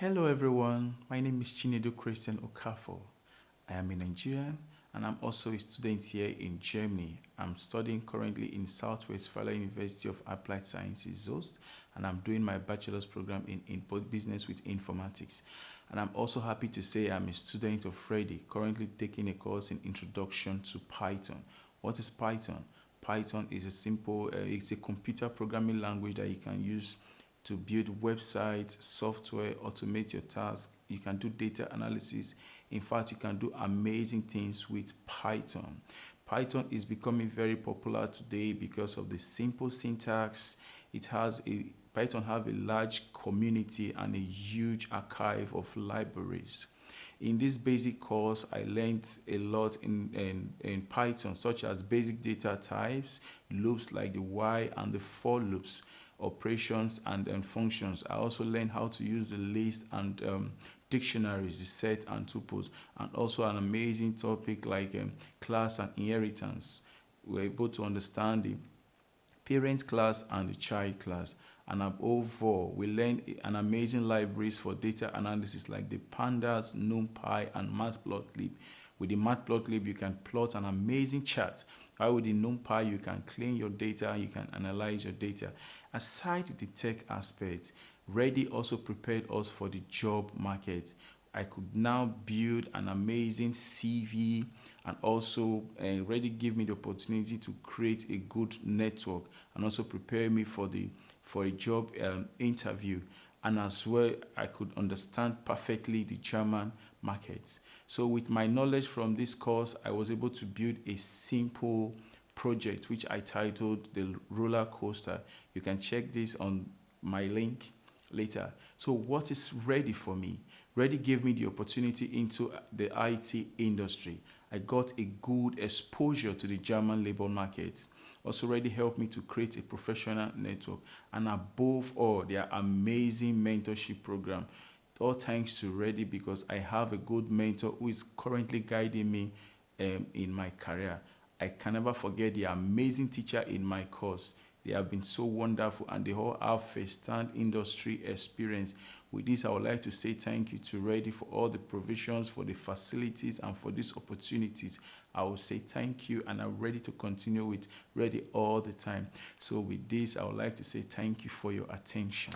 Hello everyone, my name is Chinedu Christian Okafor. I am a Nigerian and I'm also a student here in Germany. I'm studying currently in Southwest Fala University of Applied Sciences ZOST, and I'm doing my bachelor's program in both business with informatics. And I'm also happy to say I'm a student of ReDI, currently taking a course in Introduction to Python. What is Python? Python is it's a computer programming language that you can use to build websites, software, automate your tasks. You can do data analysis. In fact, you can do amazing things with Python. Python is becoming very popular today because of the simple syntax. Python have a large community and a huge archive of libraries. In this basic course, I learned a lot in Python, such as basic data types, loops like the while and the for loops, operations and functions. I also learned how to use the list and dictionaries, the set and tuples, and also an amazing topic like class and inheritance. We're able to understand the parent class and the child class. And above all, we learn an amazing libraries for data analysis like the pandas, numpy, and matplotlib. With the matplotlib, you can plot an amazing chart. While with the numpy, you can clean your data, you can analyze your data. Aside the tech aspects, ReDI also prepared us for the job market. I could now build an amazing CV, and also ReDI gave me the opportunity to create a good network and also prepare me for a job interview. And as well, I could understand perfectly the German markets. So with my knowledge from this course, I was able to build a simple project which I titled the roller coaster. You can check this on my link later. So what is ReDI for me? ReDI gave me the opportunity into the IT industry. I got a good exposure to the German labor market. Also ReDI helped me to create a professional network, and above all, their amazing mentorship program. All thanks to ReDI, because I have a good mentor who is currently guiding me in my career. I can never forget the amazing teacher in my course. They have been so wonderful, and they all have first-hand industry experience. With this, I would like to say thank you to ReDI for all the provisions, for the facilities, and for these opportunities. I will say thank you, and I'm ready to continue with ReDI all the time. So with this, I would like to say thank you for your attention.